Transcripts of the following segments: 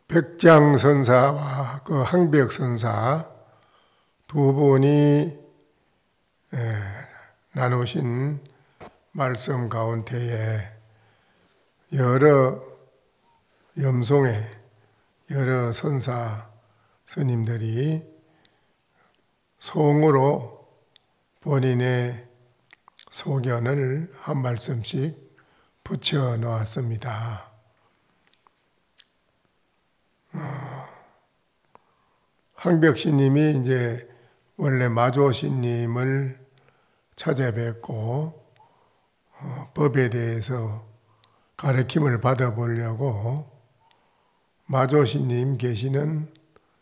백장선사와 그 항벽선사 두 분이 나누신 말씀 가운데에 여러 염송의 여러 선사 스님들이 송으로 본인의 소견을 한 말씀씩 붙여 놓았습니다. 항벽스님이 이제 원래 마조스님을 찾아뵙고 법에 대해서 가르침을 받아보려고 마조스님 계시는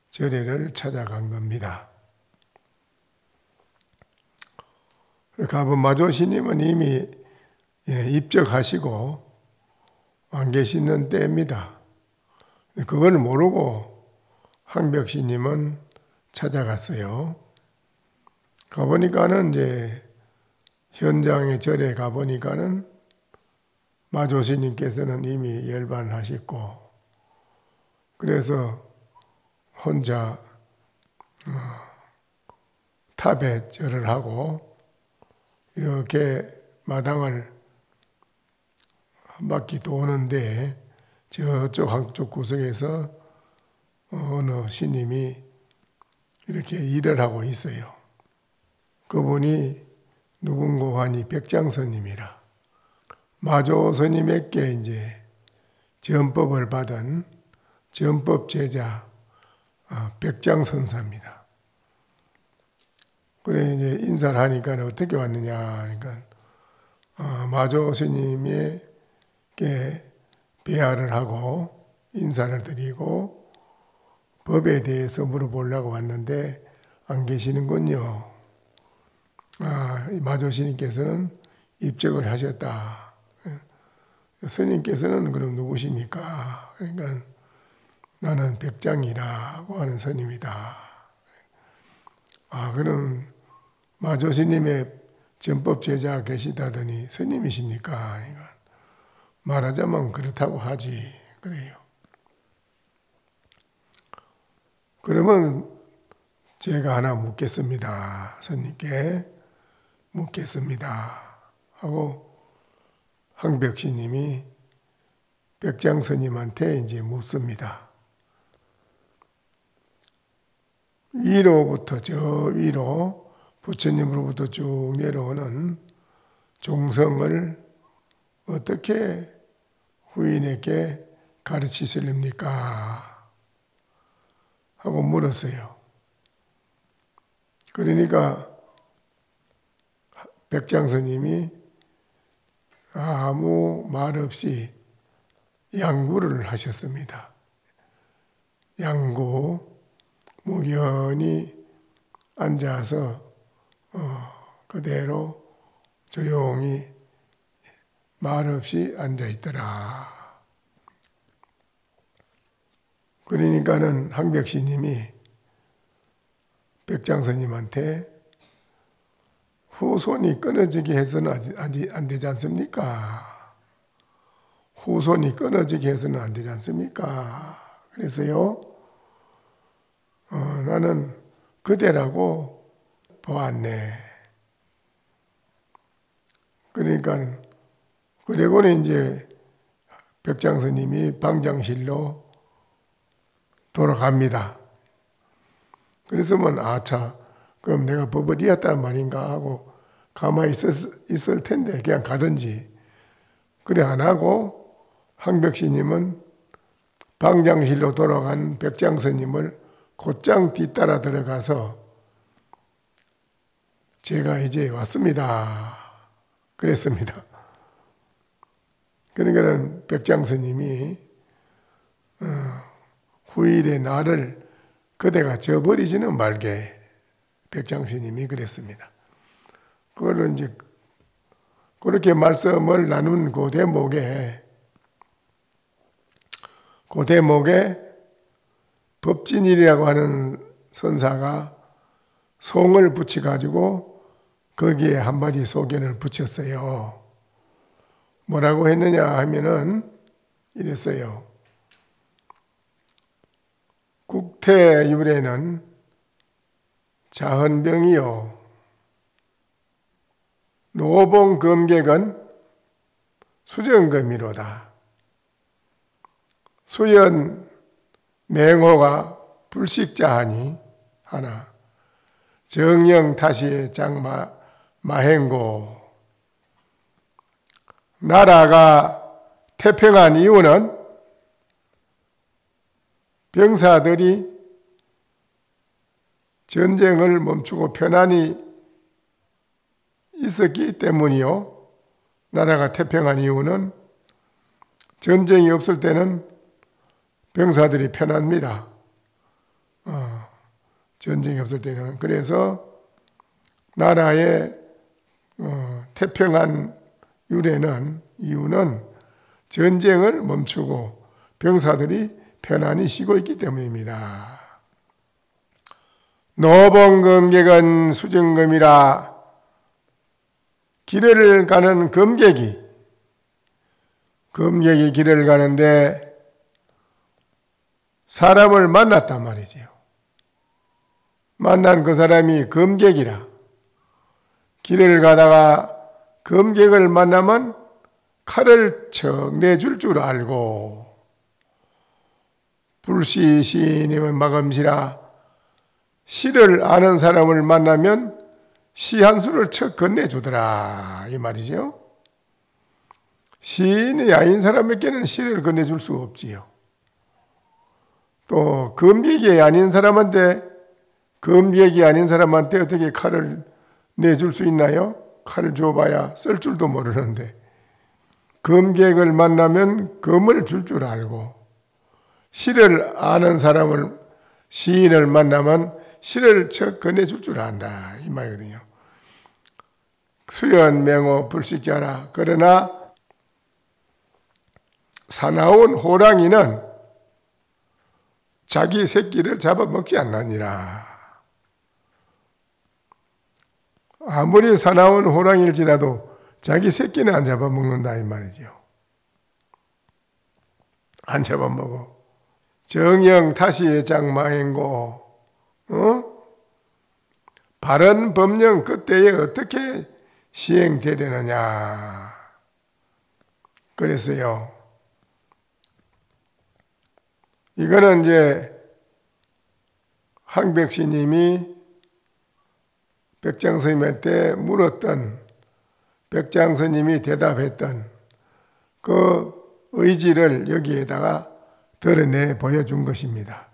절에를 찾아간 겁니다. 가본 마조스님은 이미 입적하시고 안 계시는 때입니다. 그걸 모르고 항벽스님은 찾아갔어요. 가보니까는 이제 현장의 절에 가보니까는 마조스님께서는 이미 열반하셨고, 그래서 혼자 탑에 절을 하고 이렇게 마당을 한 바퀴 도는데 저쪽 한쪽 구석에서 어느 스님이 이렇게 일을 하고 있어요. 그분이 누군고 하니 백장스님이라. 마조 스님에게 이제 전법을 받은 전법 제자 백장선사입니다. 그래 이제 인사를 하니까 어떻게 왔느냐 하니까 마조 스님에게 배화를 하고 인사를 드리고 법에 대해서 물어보려고 왔는데 안 계시는군요. 마조 스님께서는 입적을 하셨다. 스님께서는 그럼 누구십니까? 그러니까 나는 백장이라고 하는 스님이다. 그럼 마조 스님의 전법 제자 계시다더니 스님이십니까? 그러니까 말하자면 그렇다고 하지. 그래요. 그러면 제가 하나 묻겠습니다. 스님께 묻겠습니다. 하고 항벽스님이 백장스님한테 이제 묻습니다. 위로부터 저 위로 부처님으로부터 쭉 내려오는 종성을 어떻게 후인에게 가르치실랍니까? 하고 물었어요. 그러니까 백장스님이 아무 말 없이 양구를 하셨습니다. 양구, 무견히 앉아서 그대로 조용히 말 없이 앉아있더라. 그러니까는 항벽스님이 백장스님한테 후손이 끊어지게 해서는 안 되지 않습니까? 후손이 끊어지게 해서는 안 되지 않습니까? 그래서요, 나는 그대라고 보았네. 그러니까, 그리고는 이제 백장스님이 방장실로 돌아갑니다. 그래서 그럼 내가 법을 이었단 말인가 하고 가만히 있을 텐데 그냥 가든지. 그래 안 하고 항벽스님은 방장실로 돌아간 백장스님을 곧장 뒤따라 들어가서 제가 이제 왔습니다. 그랬습니다. 그러니까 백장스님이 후일의 나를 그대가 저버리지는 말게. 백장스님이 그랬습니다. 그걸로 이제 그렇게 말씀을 나눈 그 대목에 법진일이라고 하는 선사가 송을 붙여가지고 거기에 한마디 소견을 붙였어요. 뭐라고 했느냐 하면은 이랬어요. 구태유래는 자헌병이요 노봉검객은 수정검이로다. 수연 맹호가 불식자하니 하나 정령 타시의 장마 마행고. 나라가 태평한 이유는 병사들이 전쟁을 멈추고 편안히 있었기 때문이요. 나라가 태평한 이유는 전쟁이 없을 때는 병사들이 편합니다. 전쟁이 없을 때는. 그래서 나라의 태평한 이유는 전쟁을 멈추고 병사들이 편안히 쉬고 있기 때문입니다. 노봉검객은 수정검이라. 길을 가는 검객이 길을 가는데 사람을 만났단 말이지요. 만난 그 사람이 검객이라. 길을 가다가 검객을 만나면 칼을 척 내줄 줄 알고, 불시시님은 마검시라. 시를 아는 사람을 만나면 시 한 수를 척 건네주더라 이 말이죠. 시인이 아닌 사람에게는 시를 건네줄 수 없지요. 또 검객이 아닌 사람한테 어떻게 칼을 내줄 수 있나요? 칼을 줘봐야 쓸 줄도 모르는데, 검객을 만나면 검을 줄 줄 알고, 시를 아는 시인을 만나면 시를 척 건네줄 줄 안다 이 말이거든요. 수연 맹호 불식자라. 그러나 사나운 호랑이는 자기 새끼를 잡아먹지 않느니라. 아무리 사나운 호랑이일지라도 자기 새끼는 안 잡아먹는다 이 말이죠. 안 잡아먹어. 정령 타시의 장마행고. 바른 법령 그때에 어떻게 시행되려느냐. 그랬어요. 이거는 이제 황백시님이 백장스님한테 물었던, 백장스님이 대답했던 그 의지를 여기에다가 드러내 보여준 것입니다.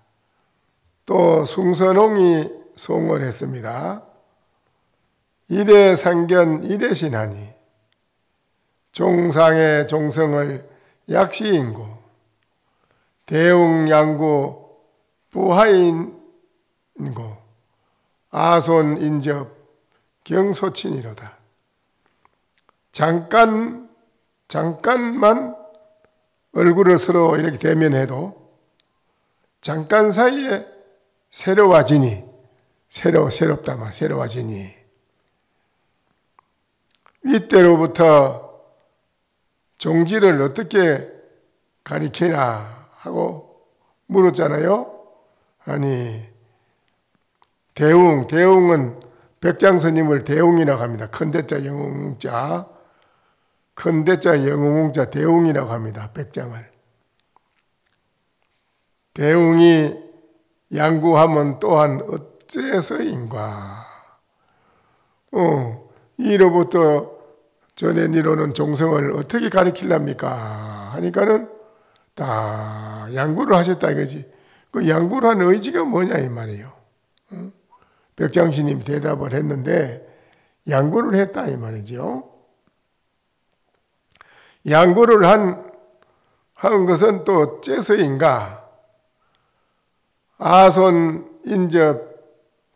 또 숭선홍이 송을 했습니다. 이대상견 이대신하니 종상의 종성을 약시인고 대웅양구 부하인고 아손인접 경소친이로다. 잠깐만 얼굴을 서로 이렇게 대면해도 잠깐 사이에 새롭다 말, 새로워지니 이때로부터 종지를 어떻게 가리키나 하고 물었잖아요. 아니, 대웅은 백장스님을 대웅이라고 합니다. 큰대자 영웅자, 큰대자 영웅자 대웅이라고 합니다. 백장을. 대웅이 양구하면 또한 어째서인가. 이로부터 전에 니로는 종성을 어떻게 가리키랍니까? 하니까는 다 양구를 하셨다 이거지. 그 양구를 한 의지가 뭐냐 이 말이에요. 백장스님이 대답을 했는데 양구를 했다 이 말이죠. 양구를 한 것은 또 어째서인가? 아손 인접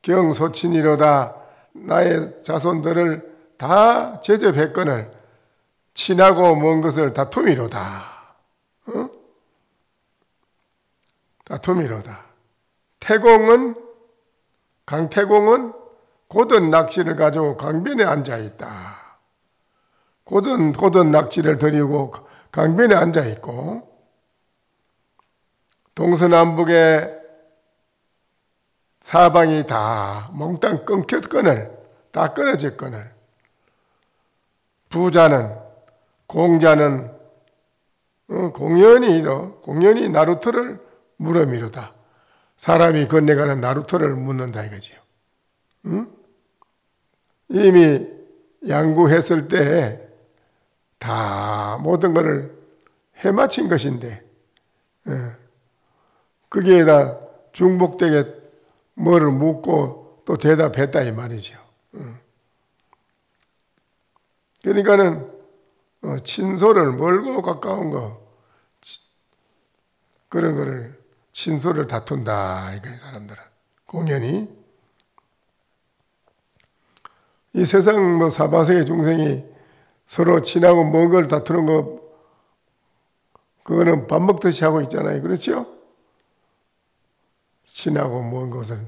경소친이로다. 나의 자손들을 다 제접했거늘 친하고 먼 것을 다툼이로다. 다툼이로다. 강태공은 고든 낚시를 가지고 강변에 앉아있다. 고든 낚시를 들이고 강변에 앉아있고, 동서남북에 사방이 다 몽땅 끊겼거늘, 다 끊어졌거늘, 부자는, 공자는 공연히 나루터를 물어미로다. 사람이 건네가는 나루터를 묻는다 이거지요. 응? 이미 양구했을 때 다 모든 것을 해마친 것인데 거기에다 중복되게 뭐를 묻고 또 대답했다 이 말이죠. 그러니까는 친소를 멀고 가까운 거 그런 거를 친소를 다툰다 이거예요. 사람들은 공연히 이 세상 사바세의 중생이 서로 친하고 먼 걸 다투는 거 그거는 밥 먹듯이 하고 있잖아요. 그렇죠? 친하고 먼 것을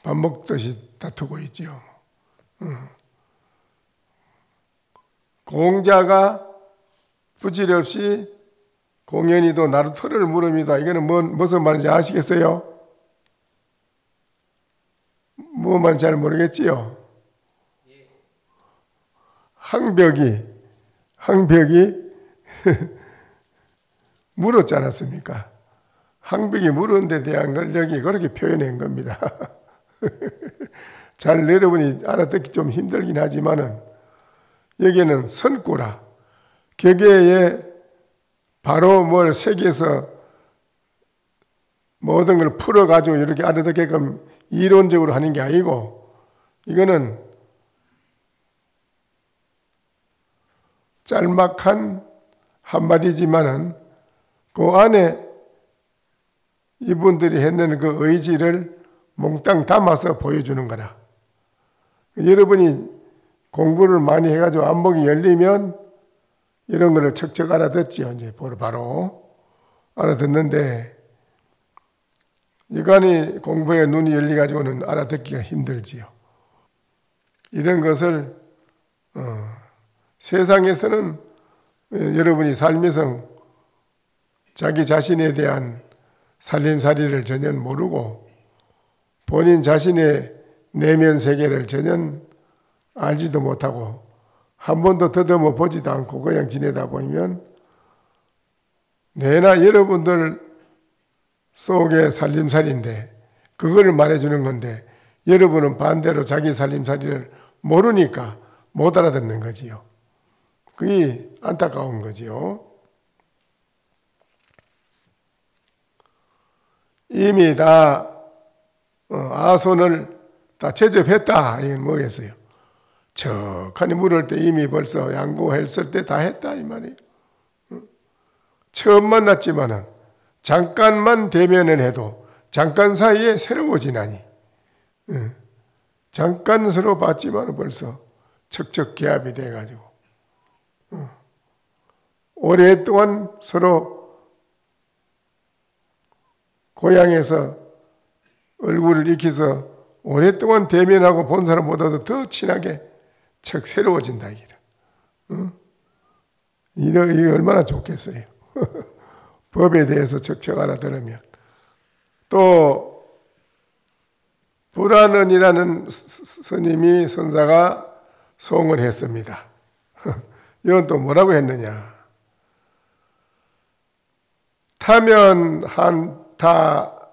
밥 먹듯이 다투고 있지요. 공자가 부질없이 공연히도 나루터를 물음이다. 이거는 무슨 말인지 아시겠어요? 뭐 말인지 잘 모르겠지요? 항벽이 물었지 않았습니까? 항벽이 물은 데 대한 걸 여기 그렇게 표현한 겁니다. 잘 여러분이 알아듣기 좀 힘들긴 하지만은 여기는 선구라 격에 바로 뭘 새겨서 모든 걸 풀어가지고 이렇게 알아듣게끔 이론적으로 하는 게 아니고 이거는 짤막한 한마디지만은 그 안에 이분들이 했는 그 의지를 몽땅 담아서 보여주는 거라. 여러분이 공부를 많이 해가지고 안목이 열리면 이런 거를 척척 알아듣지요. 이제 바로 알아듣는데 이간이 공부에 눈이 열리가지고는 알아듣기가 힘들지요. 이런 것을 세상에서는 여러분이 살면서 자기 자신에 대한 살림살이를 전혀 모르고 본인 자신의 내면 세계를 전혀 알지도 못하고 한 번도 더듬어 보지도 않고 그냥 지내다 보면 내나 여러분들 속의 살림살이인데 그걸 말해주는 건데 여러분은 반대로 자기 살림살이를 모르니까 못 알아듣는 거지요. 그게 안타까운 거지요. 이미 다 아손을 다 채접했다. 이건 뭐겠어요? 척하니 물을 때 이미 벌써 양구했을 때 다 했다 이 말이에요. 처음 만났지만은 잠깐만 대면을 해도 잠깐 사이에 새로워지나니 잠깐 서로 봤지만 벌써 척척 개합이 돼가지고 오랫동안 서로 고향에서 얼굴을 익혀서 오랫동안 대면하고 본 사람보다도 더 친하게 척 새로워진다 이게. 이게 얼마나 좋겠어요. 법에 대해서 척척 알아들으면. 또 불안은이라는 스님이 선사가 송을 했습니다. 이건 또 뭐라고 했느냐. 타면 한타주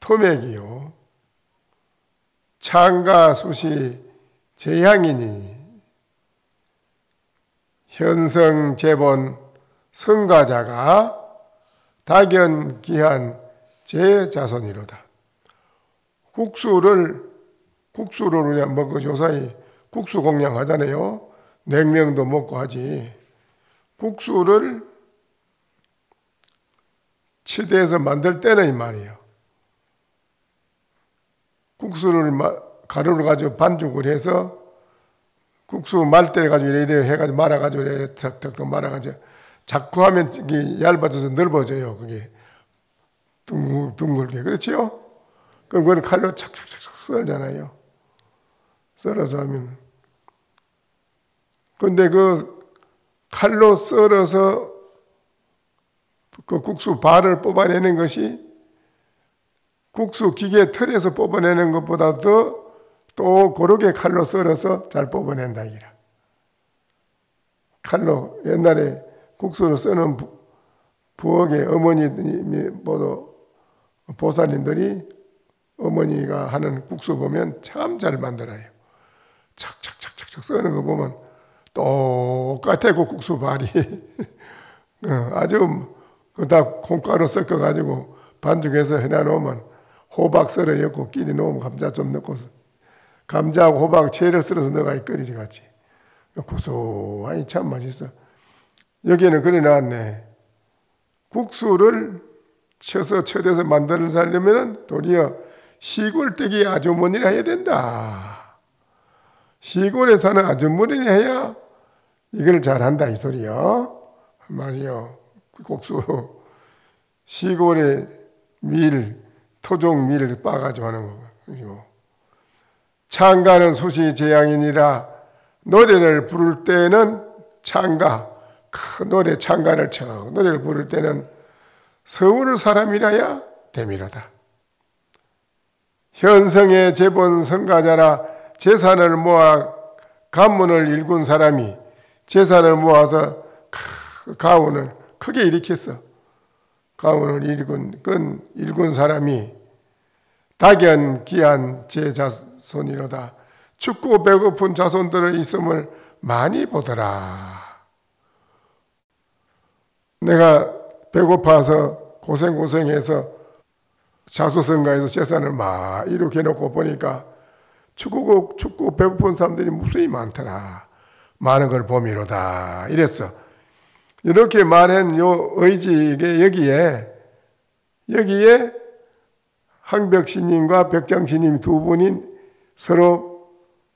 토맥이요. 창가 수시 제향이니 현성 재본 성가자가 다견기한 제자손이로다. 국수를 우리가 먹고 요사이 국수 공양하잖아요. 냉면도 먹고 하지. 국수를 치대에서 만들 때는 이 말이에요. 국수를 가루를 가지고 반죽을 해서 국수 말 때 가지고 이래 해가지고 말아가지고 이래 탁탁 말아가지고 자꾸 하면 이게 얇아져서 넓어져요. 그게 둥글게 그렇지요? 그럼 그걸 칼로 착착착착 썰잖아요. 썰어서 하면. 근데 그 칼로 썰어서 그 국수 발을 뽑아내는 것이 국수 기계 틀에서 뽑아내는 것보다 또 고르게 칼로 썰어서 잘 뽑아낸다 이라. 칼로 옛날에 국수를 쓰는 부엌의 어머니들이 모두 보살님들이 어머니가 하는 국수 보면 참 잘 만들어요. 착착착착착 써는 거 보면 똑같아 그 국수 발이. 아주 다 콩가루 섞어가지고 반죽해서 해놔놓으면 호박 썰어 넣고 끼리 넣으면 감자 좀 넣고 감자하고 호박 채를 썰어서 넣어가 끓이지 같이. 고소하니 참 맛있어. 여기는 그래 나왔네. 국수를 쳐대서 만들어 살려면 도리어 시골댁이 아주머니라 해야 된다. 시골에 사는 아주머니라 해야 이걸 잘한다 이 소리요. 말이요. 국수 시골에 토종 밀을 빻아가지고 하는 거고. 창가는 솥이 재앙이니라. 노래를 부를 때는 창가, 큰 노래 창가를 쳐 노래를 부를 때는 서울 사람이라야 되미로다. 현성의 재본 성가자라. 재산을 모아 가문을 일군 사람이 재산을 모아서 가문을 크게 일으켰어. 가문을 일군 사람이 dak연 귀한 제 자손이로다. 춥고 배고픈 자손들의 있음을 많이 보더라. 내가 배고파서 고생해서 자수성가해서 재산을 막 이렇게 해놓고 보니까 춥고 배고픈 사람들이 무수히 많더라. 많은 걸 보미로다. 이랬어. 이렇게 말한 요 의지에 여기에 항벽신님과 백장신님 두 분이 서로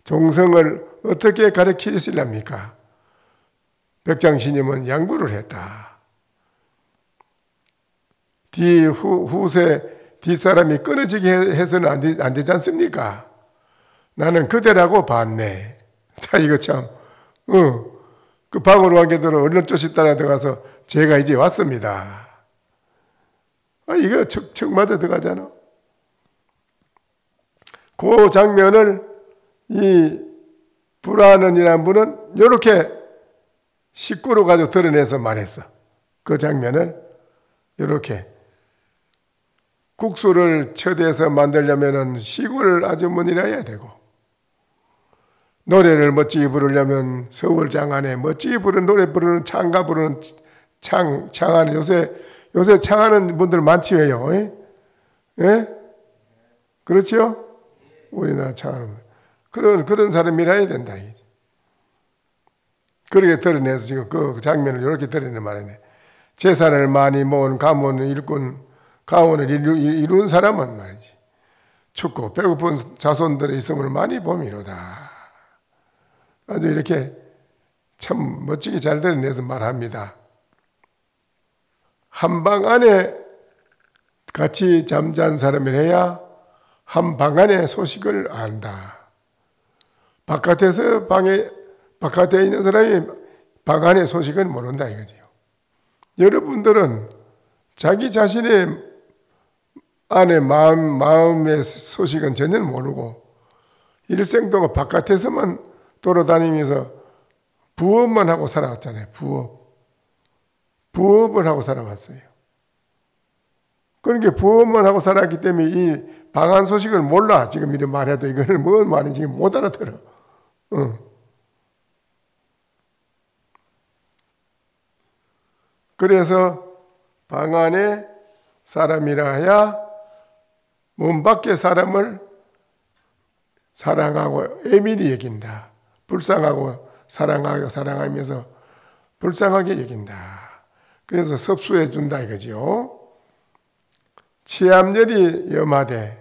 종성을 어떻게 가르치시랍니까? 백장신님은 양보를 했다. 후세 뒷사람이 끊어지게 해서는 안 되지 않습니까? 나는 그대라고 봤네. 자, 이거 참, 그 방으로 관계대로 얼른 쫓이 따라 들어가서 제가 이제 왔습니다. 이거 척 맞아 들어가잖아. 그 장면을 이 불화는이라는 분은 이렇게 식구로 가지고 드러내서 말했어. 그 장면을 이렇게 국수를 쳐대서 만들려면 시골 아주머니라 해야 되고, 노래를 멋지게 부르려면 서울 장안에 멋지게 부르는 노래 부르는 창가 부르는 창하는 요새 창하는 분들 많지요. 예? 그렇지요? 우리나라 창하는 그런 사람이라 해야 된다. 그렇게 드러내서 지금 그 장면을 이렇게 드러내는 말이네. 재산을 많이 모은 가문을 이룬 사람은 말이지. 춥고 배고픈 자손들의 있음을 많이 보미로다. 아주 이렇게 참 멋지게 잘 드러내서 말합니다. 한 방 안에 같이 잠잔 사람이라야 한 방 안의 소식을 안다. 바깥에 있는 사람이 방 안의 소식을 모른다 이거지요. 여러분들은 자기 자신의 안에 마음의 소식은 전혀 모르고 일생 동안 바깥에서만 돌아다니면서 부업만 하고 살아왔잖아요. 부업을 하고 살아왔어요. 그러니까 부업만 하고 살았기 때문에 이 방한 소식을 몰라. 지금 이런 말해도 이걸 뭔 말인지 못 알아들어. 그래서 방 안에 사람이라 해야 문 밖의 사람을 사랑하고 애밀히 여긴다. 불쌍하고 사랑하면서 불쌍하게 여긴다. 그래서 섭수해 준다 이거지요. 치암열이 염하되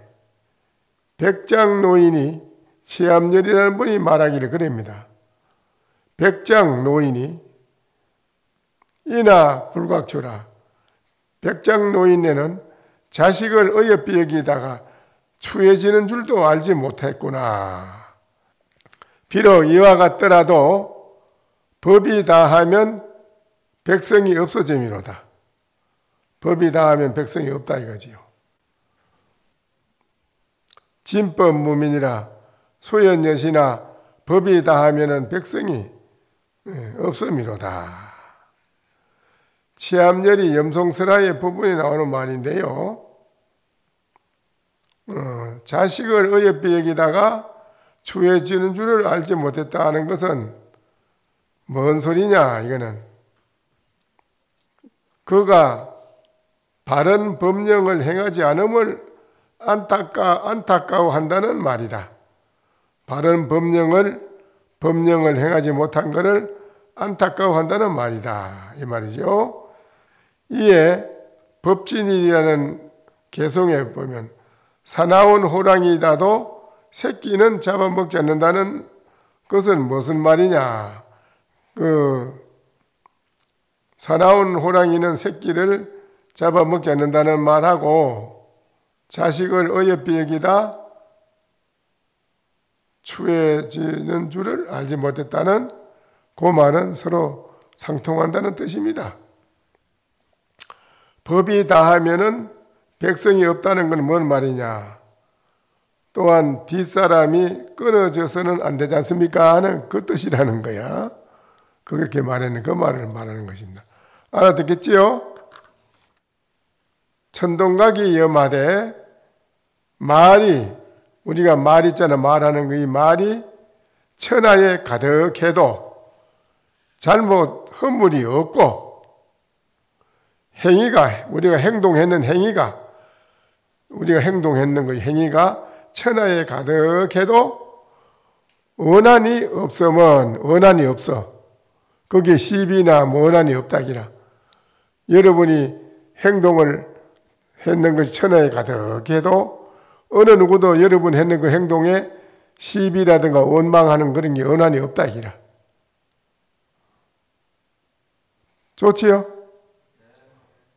백장노인이 치암열이라는 분이 말하기를 그럽니다. 백장노인이 이나 불각초라. 백장노인네는 자식을 어여삐 여기다가 추해지는 줄도 알지 못했구나. 비록 이와 같더라도 법이 다하면 백성이 없어짐이로다. 법이 다하면 백성이 없다 이거지요. 진법 무민이라 소연여시나 법이 다하면은 백성이 없음이로다. 치암열이 염송설하의 부분이 나오는 말인데요. 자식을 어여삐 여기다가 추해지는 줄을 알지 못했다 하는 것은 뭔 소리냐 이거는. 그가 바른 법령을 행하지 않음을 안타까워한다는 말이다. 바른 법령을 행하지 못한 것을 안타까워한다는 말이다. 이 말이죠. 이에 법진일이라는 개성에 보면 사나운 호랑이라도 새끼는 잡아먹지 않는다는 것은 무슨 말이냐. 사나운 호랑이는 새끼를 잡아먹지 않는다는 말하고 자식을 어여삐 여기다 추해지는 줄을 알지 못했다는 그 말은 서로 상통한다는 뜻입니다. 법이 다하면은 백성이 없다는 건 뭔 말이냐. 또한 뒷사람이 끊어져서는 안 되지 않습니까 하는 그 뜻이라는 거야. 그렇게 말하는 그 말을 말하는 것입니다. 알아듣겠지요? 천동각이 염하되 말이 우리가 말 있잖아. 말하는 거 이 말이 천하에 가득해도 잘못 허물이 없고 행위가 우리가 행동했는 행위가 우리가 행동했는 그 행위가 천하에 가득해도 원한이 없으면 원한이 없어. 거기에 시비나 원한이 없다기라. 여러분이 행동을 했는 것이 천하에 가득해도 어느 누구도 여러분 했는 그 행동에 시비라든가 원망하는 그런 게 원한이 없다기라. 좋지요?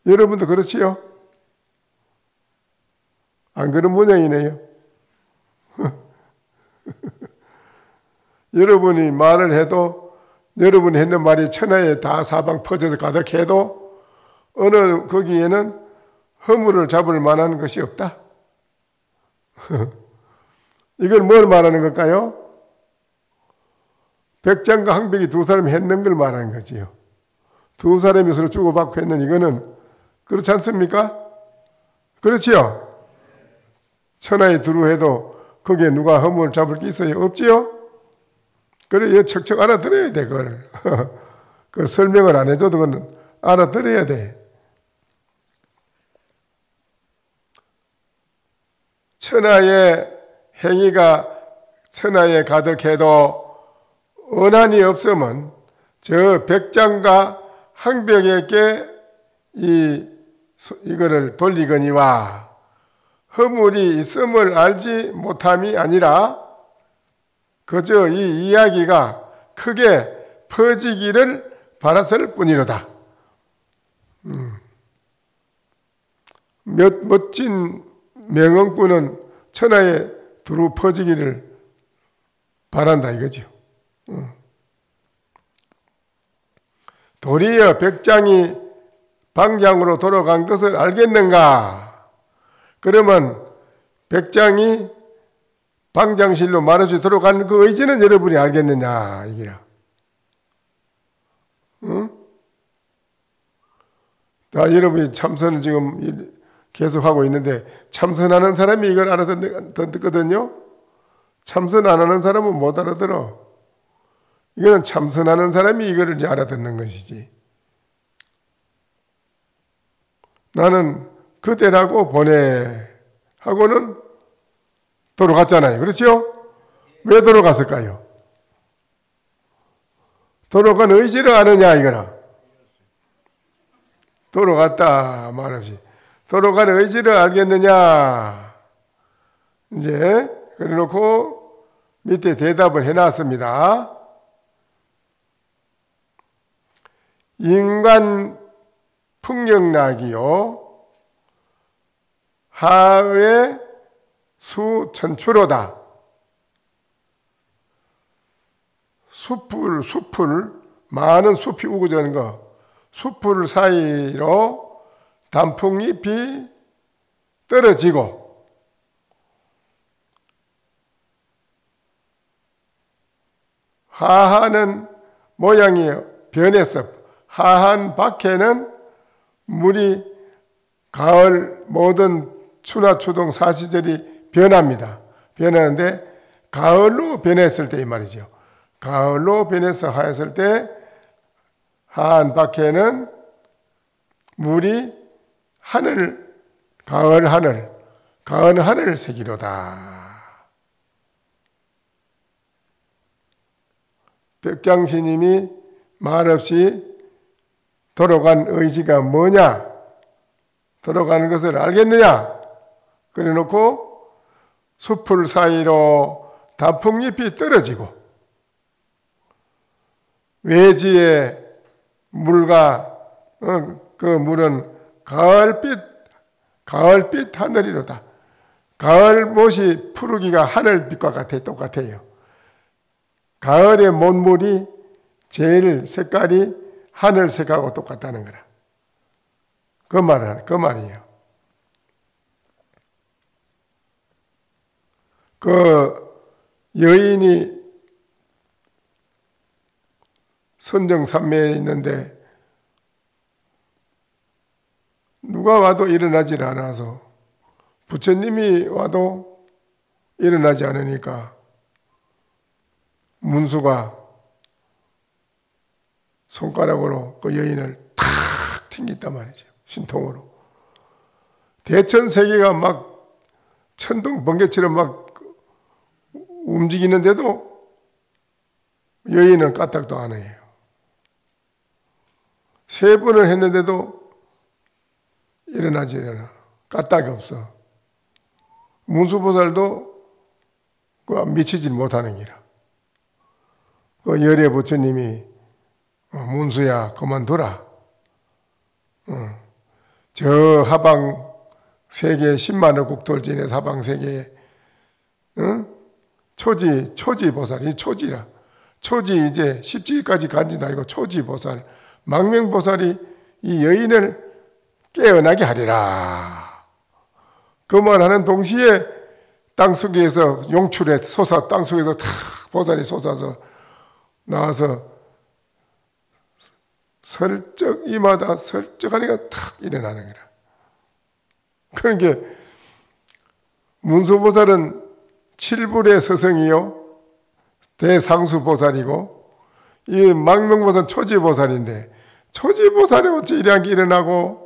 여러분도 그렇지요? 안 그런 모양이네요. 여러분이 말을 해도 여러분이 했는 말이 천하에 다 사방 퍼져서 가득해도 어느 거기에는 허물을 잡을 만한 것이 없다. 이걸 뭘 말하는 걸까요? 백장과 항백이 두 사람이 했는 걸 말하는 거지요. 두 사람이 서로 주고받고 했는 이거는 그렇지 않습니까? 그렇지요? 천하에 두루해도 거기에 누가 허물을 잡을 게 있어요? 없지요? 그래, 척척 알아들어야 돼, 그걸. 그 설명을 안 해줘도 그건 알아들어야 돼. 천하의 행위가 천하에 가득해도 원한이 없으면 저 백장과 항백에게 이거를 돌리거니와 허물이 있음을 알지 못함이 아니라 그저 이 이야기가 크게 퍼지기를 바랐을 뿐이로다. 멋진 명언꾼은 천하에 두루 퍼지기를 바란다 이거죠. 도리어 백장이 방장으로 돌아간 것을 알겠는가? 그러면 백장이 방장실로 말없이 들어간 그 의지는 여러분이 알겠느냐 이기라. 응? 다 여러분이 참선을 지금 계속하고 있는데 참선하는 사람이 이걸 알아듣거든요. 참선 안 하는 사람은 못 알아들어. 이거는 참선하는 사람이 이거를 이제 알아듣는 것이지. 나는 그대라고 보내 하고는 돌아갔잖아요. 그렇죠? 왜 돌아갔을까요? 돌아간 의지를 아느냐 이거나. 돌아갔다 말없이. 돌아간 의지를 알겠느냐. 이제 그래놓고 밑에 대답을 해놨습니다. 인간 풍령락이요 하의 수천추로다. 숲을 많은 숲이 우거지는 거 숲을 사이로 단풍잎이 떨어지고 하하는 모양이 변해서 하한 밖에는 물이 가을 모든 추나 추동 사시절이 변합니다. 변하는데 가을로 변했을 때 이 말이죠. 가을로 변해서 하였을 때 하한 밖에는 물이 하늘, 가을 하늘 색이로다. 백장스님이 말없이 돌아간 의지가 뭐냐? 돌아가는 것을 알겠느냐? 그래 놓고 숲풀 사이로 단풍잎이 떨어지고 외지의 물과 그 물은 가을빛 하늘이로다. 가을못이 푸르기가 하늘빛과 똑같아요. 가을의 못물이 제일 색깔이 하늘색하고 똑같다는 거라. 그 말이에요. 그 여인이 선정산매에 있는데 누가 와도 일어나질 않아서 부처님이 와도 일어나지 않으니까 문수가 손가락으로 그 여인을 탁 튕겼단 말이죠. 신통으로. 대천세계가 막 천둥 번개처럼 막 움직이는데도 여인은 까딱도 안 해요. 3번을 했는데도 일어나지 않아. 까딱이 없어. 문수보살도 미치질 못하는 기라. 그 열애 부처님이 문수야 그만둬라. 저 하방 세계 10만억 국토를 하방 세계에 초지 보살, 이 초지라. 초지 이제 십지까지 간지도 아니고 초지 보살, 망명 보살이 이 여인을 깨어나게 하리라. 그 말하는 동시에 땅속에서 용출에 솟아 땅속에서 탁 보살이 솟아서 나와서 설적 이마다 설적하니까 탁 일어나는 거라. 그러니까 문수보살은 7불의 서성이요 대상수보살이고 이 망명보살은 초지보살인데 초지보살이 어째 이렇게 일어나고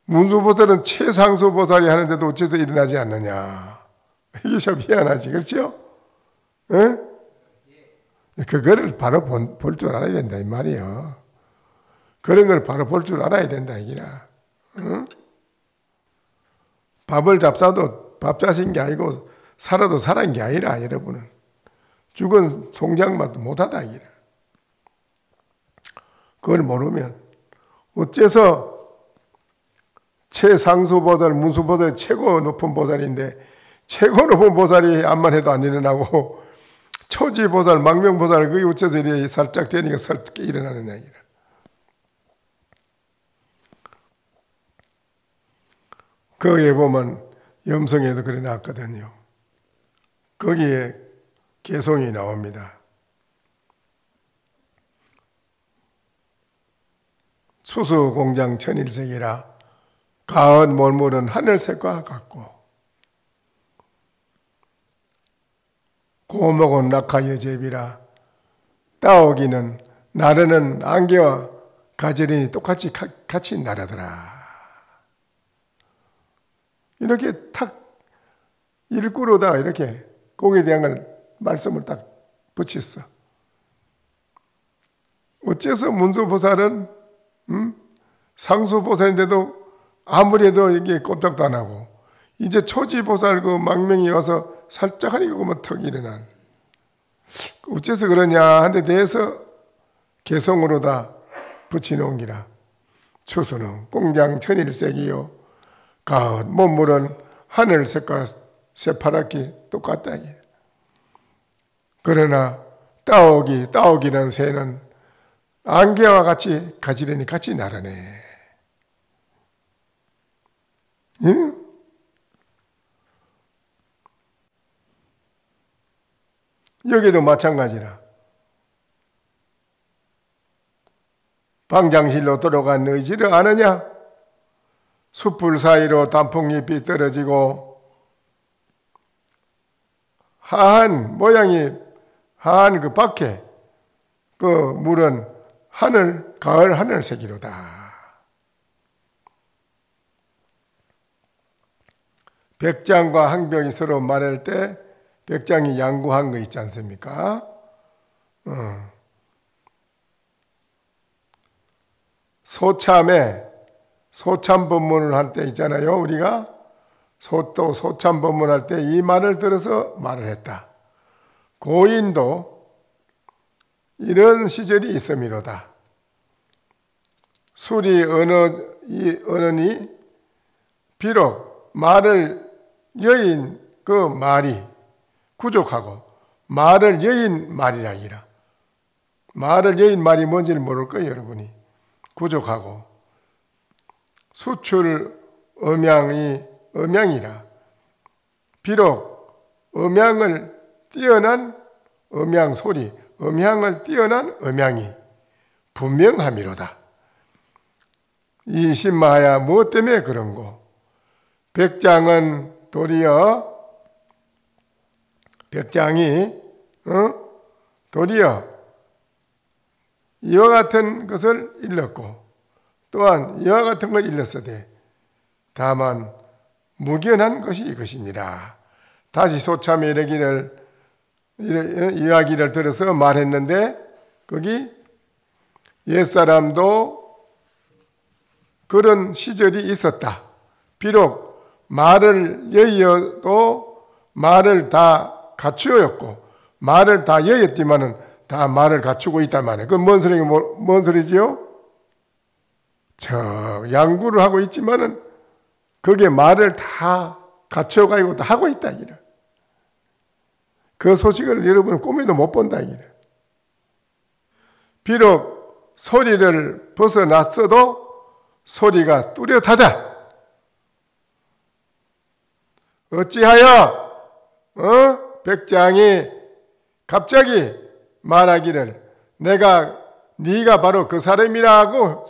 문수보살은 최상수보살이 하는데도 어째서 일어나지 않느냐. 이게 참 희한하지. 그렇죠? 응? 그거를 바로 볼 줄 알아야 된다 이 말이에요. 그런 걸 바로 볼 줄 알아야 된다 이기라. 응? 밥을 잡사도 밥 자신 게 아니고 살아도 살은 게 아니라 여러분은 죽은 송장맛도 못하다 이기라. 그걸 모르면 어째서 최상수보살, 문수보살이 최고 높은 보살인데 최고 높은 보살이 암만 해도 안 일어나고 초지보살, 망명보살 그게 어째서 이렇게 살짝 되니까 살짝 일어나는 얘기라. 거기에 보면 염성에도 그래 놨거든요. 거기에 개송이 나옵니다. 수수공장 천일색이라 가을 몰물은 하늘색과 같고 고목은 낙하여 제비라 따오기는 나르는 안개와 가젤이 똑같이 같이 나르더라. 이렇게 탁 일구로다 이렇게 거기에 대한 말씀을 딱 붙였어. 어째서 문수보살은 상수보살인데도 아무리 해도 이게 꼼짝도 안 하고 이제 초지보살 그 망명이 와서 살짝 하니까 그만 턱 일어난. 어째서 그러냐 한데 대해서 개성으로 다 붙여놓은 기라. 추수는 공장 천일색이요 가을 몸물은 하늘색과 새파랗게 똑같다. 그러나 따오기라는 새는 안개와 같이 가지런히 같이 날아내. 응? 여기도 마찬가지라. 방장실로 들어간 의지를 아느냐? 숯불 사이로 단풍잎이 떨어지고 하한 모양이 하한 그 밖에 그 물은 하늘, 가을 하늘색이로다. 백장과 항벽이 서로 말할 때 백장이 양구한 거 있지 않습니까? 소참 법문을 할 때 있잖아요. 우리가 소참 법문할 때 이 말을 들어서 말을 했다. 고인도 이런 시절이 있음이로다. 술이 어느니 비록 말을 여인 그 말이 부족하고 말을 여인 말이라기라. 말을 여인 말이 뭔지를 모를 거예요, 여러분이. 부족하고 수출 음양이라. 비록 음양을 뛰어난 음양 소리, 음향을 뛰어난 음양이 분명함이로다. 이 신마야 무엇 때문에 그런고? 백장은 도리어 백장이 도리어 이와 같은 것을 일렀고 또한 이와 같은 걸 일렀으되 다만 무견한 것이 이것이니라. 다시 소참에 이야기를 들어서 말했는데 거기 옛사람도 그런 시절이 있었다. 비록 말을 여의어도 말을 다 갖추었고 말을 다 여의었지만은 다 말을 갖추고 있단 말이에요. 그건 뭔 소리지요? 양구를 하고 있지만은 그게 말을 다 갖춰가지고 다 하고 있다 이래. 그 소식을 여러분은 꿈에도 못 본다 이래. 비록 소리를 벗어났어도 소리가 뚜렷하다. 어찌하여 백장이 갑자기 말하기를 네가 바로 그 사람이라고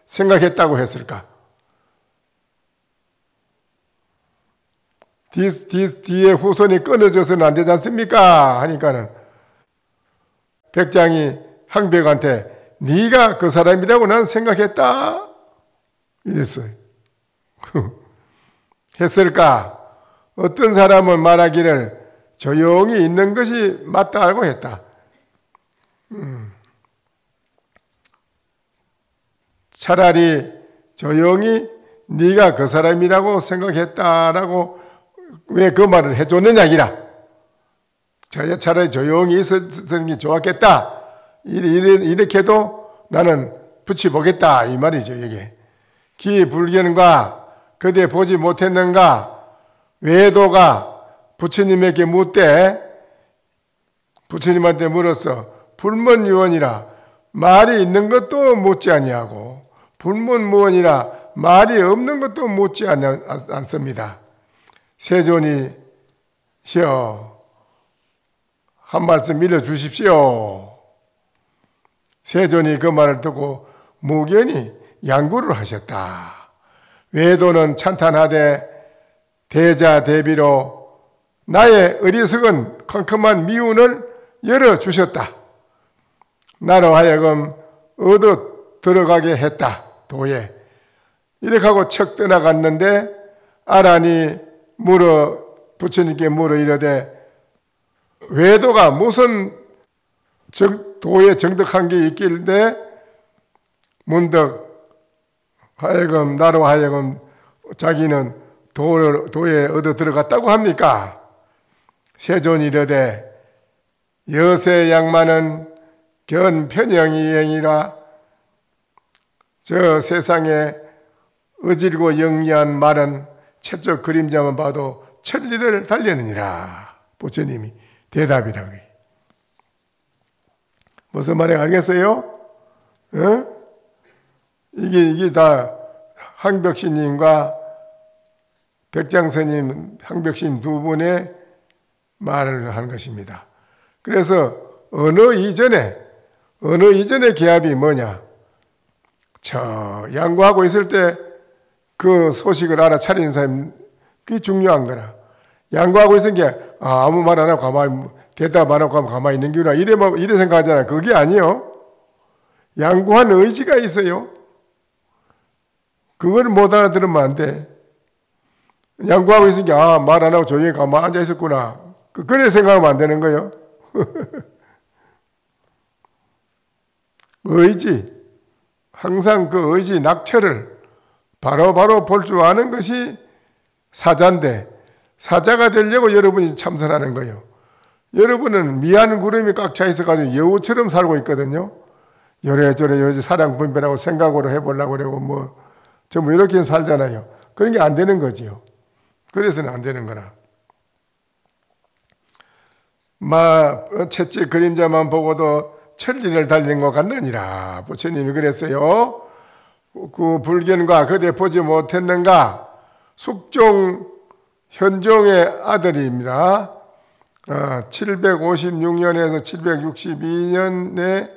생각했다고 했을까? 뒤에 후손이 끊어져서는 안 되지 않습니까? 하니까는 백장이 항백한테 네가 그 사람이라고 난 생각했다 이랬어요. 했을까? 어떤 사람은 말하기를 조용히 있는 것이 맞다 알고 했다. 차라리 조용히 네가 그 사람이라고 생각했다라고 왜 그 말을 해줬느냐 이라. 차라리 조용히 있었는 게 좋았겠다. 이렇게도 나는 붙여보겠다 이 말이죠. 이게 기불견과 그대 보지 못했는가 외도가 부처님에게 묻되 부처님한테 물었어. 불문유언이라 말이 있는 것도 묻지 아니하고 불문무언이라 말이 없는 것도 묻지 않습니다. 세존이시여 한 말씀 밀어주십시오. 세존이 그 말을 듣고 무견히 양구를 하셨다. 외도는 찬탄하되 대자대비로 나의 어리석은 컴컴한 미운을 열어주셨다. 나로 하여금 얻어 들어가게 했다. 도에. 이렇게 하고 척 떠나갔는데 아란이 부처님께 물어 이르되 외도가 무슨 도에 정득한 게 있길래 문득 나로 하여금 자기는 도에 얻어 들어갔다고 합니까? 세존이 이르되 여세 양만은 견편영이행이라 저 세상에 어질고 영리한 말은 채쪽 그림자만 봐도 천리를 달려느니라. 부처님이 대답이라고. 무슨 말인지 알겠어요? 이게 다 항벽신님과 백장스님, 항벽신 두 분의 말을 한 것입니다. 그래서 어느 이전의 계합이 뭐냐? 저 양구하고 있을 때 그 소식을 알아차리는 사람이 그게 중요한 거라. 양구하고 있은 게 아무 말 안 하고 가만히 대답 안 하고 가만히 있는 게구나 이래 생각하잖아요. 그게 아니요. 양구한 의지가 있어요. 그걸 못 알아들으면 안 돼. 양구하고 있은 게 말 안 하고 조용히 가만히 앉아 있었구나. 그래 생각하면 안 되는 거예요. 의지, 항상 그 의지 낙처를 바로바로 볼 줄 아는 것이 사자인데, 사자가 되려고 여러분이 참선하는 거예요. 여러분은 미안 구름이 꽉 차 있어가지고 여우처럼 살고 있거든요. 요래저래 사랑 분별하고 생각으로 해보려고 그러고 전부 이렇게 살잖아요. 그런 게 안 되는 거지요. 그래서는 안 되는 거라. 채찍 그림자만 보고도 천리를 달리는 것 같느니라. 부처님이 그랬어요. 그 불견과 그대 보지 못했는가? 숙종 현종의 아들입니다. 756년에서 762년에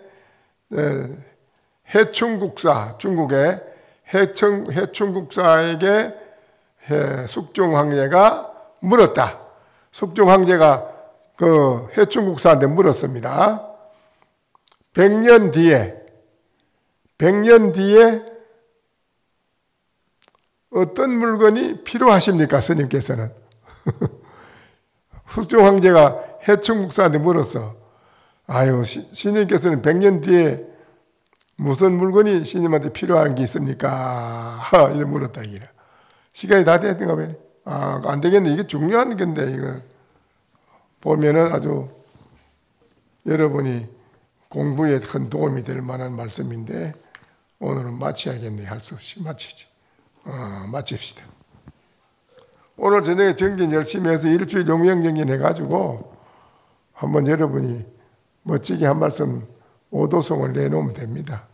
해충국사, 중국의 해충국사에게 숙종 황제가 물었다. 숙종 황제가 그 해충국사한테 물었습니다. 100년 뒤에 어떤 물건이 필요하십니까? 스님께서는. 숙종 황제가 해충국사한테 물었어. 스님께서는 100년 뒤에 무슨 물건이 스님한테 필요한 게 있습니까? 이래 물었다. 시간이 다 됐는가 봐요. 안 되겠네. 이게 중요한 건데, 이거. 보면은 아주 여러분이 공부에 큰 도움이 될 만한 말씀인데, 오늘은 마쳐야겠네. 할 수 없이 마치지. 마칩시다. 오늘 저녁에 정진 열심히 해서 일주일 용명정진 해가지고 한번 여러분이 멋지게 한 말씀 오도송을 내놓으면 됩니다.